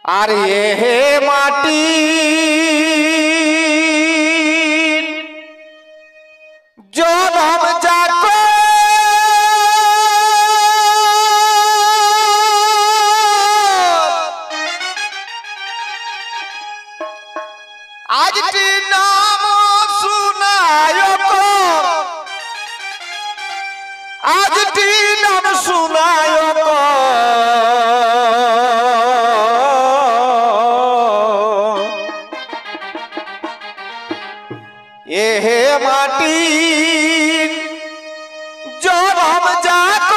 আর এ মাটি জনম যাক আজটি নাম শুনায় আজটি নাম শুনায় এ মাটি জনম যাক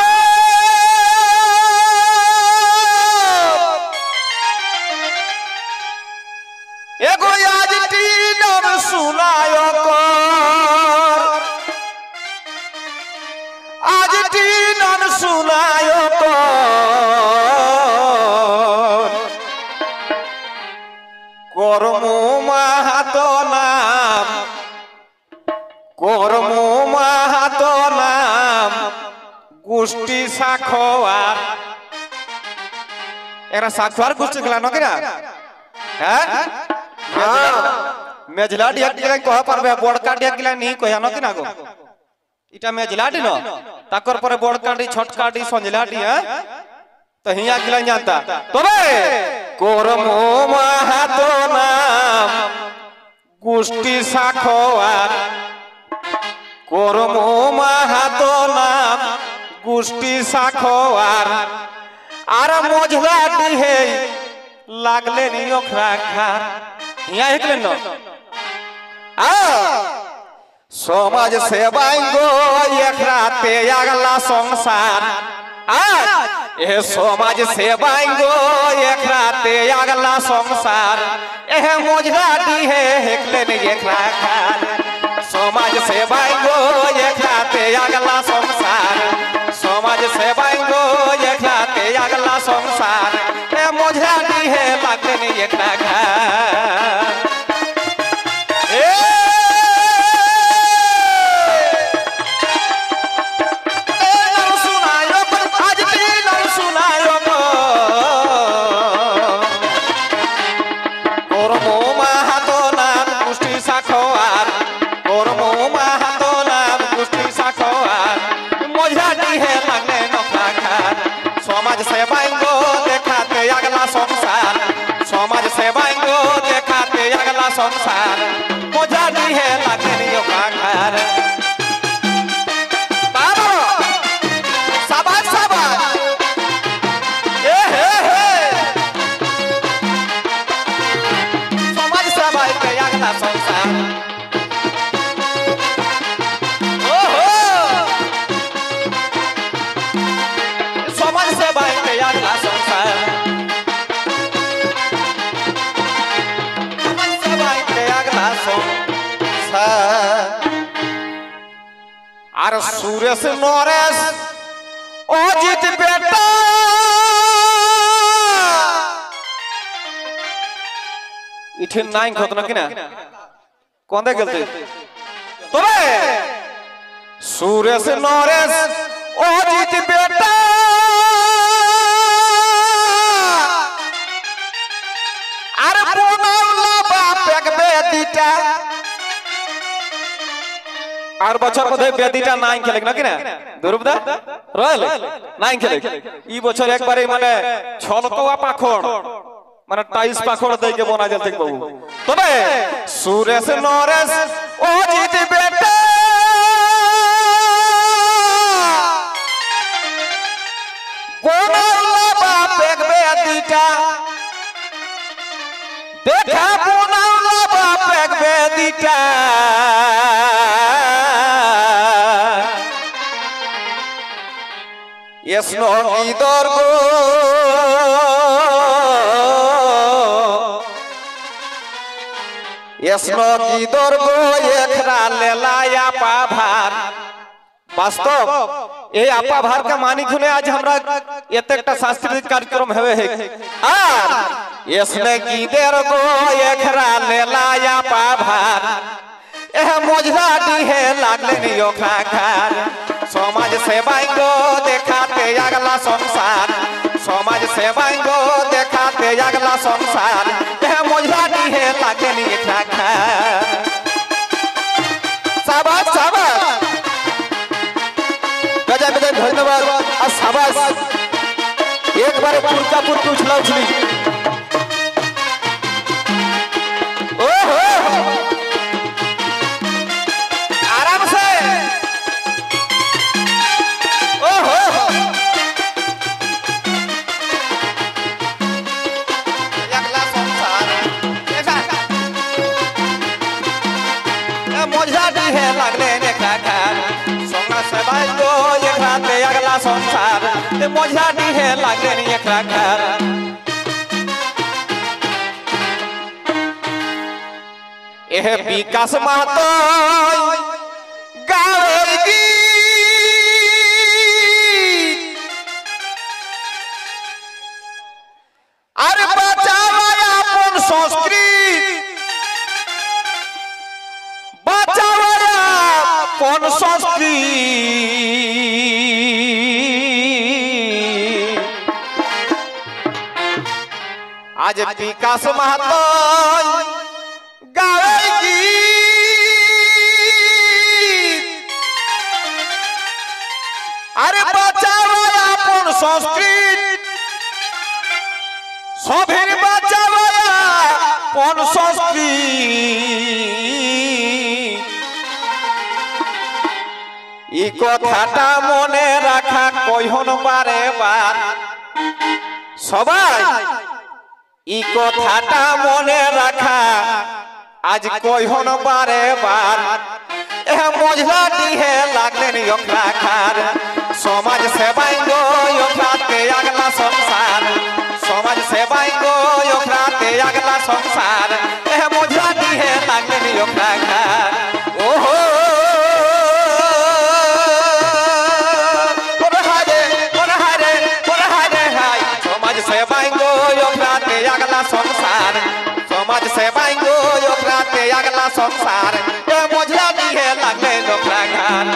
এগো আজটি নাম শুনায় আজটি নাম শুনায় কর্ম মাহাত নাম কর্ম মাহাত নাম গোষ্ঠী সাখোয়ার এরা সাখোয়ার গোষ্ঠী গেলা নকিনা হ্যাঁ মেজলা ডিয়া ডিয়া কহ পারবে বড়কা ডিয়া গিলা নি কয়া নকিনা গো ইটা মেজলা ডি ন তাকর পরে বড়কা ডি ছটকা ডি সঞ্জলা ডি তো হিয়া গিলা জানতা তবে কর্ম মাহাত নাম গোষ্ঠী সাখোয়ার কর্ম মাহাত নাম গোষ্ঠী সাখোয়ার আর মজলা ডিহে লাগলে নিয়োগ রাখা হিয়া হেকলেন ন সমাজ সেবাই গো এক রাতে আগলা সংসার এ সমাজ সেবাই গো এক রাতে আগলা সংসার এ মজলা ডিহে হেকলেন এক রাখা সমাজ সেবাই গো এক রাতে আগলা সংসার সমাজ সেবাই গো এক রাতে আগলা সংসার এ মজলা ডিহে লাগলেন এক রাখা সমাজ সেবাই গো দেখাতে আগলা সংসার সমাজ সেবাই গো দেখাতে আগলা সংসার মজা দিহে লাগে নিও কাখার বাবা সাবাস সাবাস এ হে হে সমাজ সেবাই কে আগলা সংসার আর সুরেশ নরেশ অজিত বেটা ইঠে নাই ঘটনা কিনা কোন গেলতে তবে সুরেশ নরেশ অজিত বেটা আর পুনৌলা বাপ এক বেদিটা আর বছর মধ্যে বেদিটা নাই খেলে না কিনা দুর্বদা রয়েল নাই খেলে এই বছর একবারে মানে ছলকোয়া পাখড় মানে টাইস পাখড় দেইকে বনা জল থেকে বাবু তবে সুরেশ নরেশ অজিত বেটা বনাউলা বাপ এক বেদিটা দেখা বনাউলা বাপ এক বেদিটা এসনো ইদর গো এসনো ইদর গো এখরা লেলায়া পাভার বাস্তব এই আপা ভার का मानी खुने आज हमरा एतेकटा सांस्कृतिक कार्यक्रम हेवे है আর এসনে গিদের গো এখরা লেলায়া পাভার এহ মজলা দিহে লাগলে নিও খাখার সমাজ সেবাই গো দেখাতে আগলা সংসার সমাজ সেবাই গো দেখাতে अगला संसार मजा दिहे लागे नी खाखा शाबाश शाबाश गजब गजब धन्यवाद और शाबाश एक बार पुरका पुरकी उछला उछली ओहो आराम से ओहो अगला संसार मजा दिहे लागले ने खाखा सोंगा से भाई गो एक रात अगला संसार मजा दिहे लागले ने खाखा एह विकास महतो गावेगी अरे बचावा अपन संस्कृति बचावा अपन संस्कृति आज विकास महतो गावेगी अरे बचाओ अपन संस्कृति सभी बचाओ अपन संस्कृति ई कथाटा मने राखा कहिन बारे बार सबाई ई कथाटा मने राखा आज कहिन बारे बार मजा दिहे लागले नी खार समाज सेवाई गो अगला संसार समाज सेवाई गो अगला संसार मजा दिहे लागले नी खार ओहो समाज सेवाई गो अगला संसार समाज सेवाई गो अगला संसार मजा दिहे लागले खार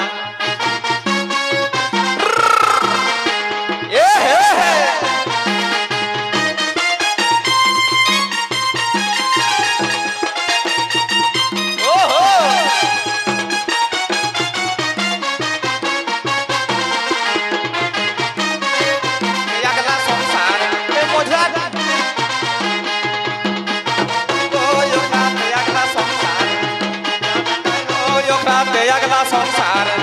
अगला संसार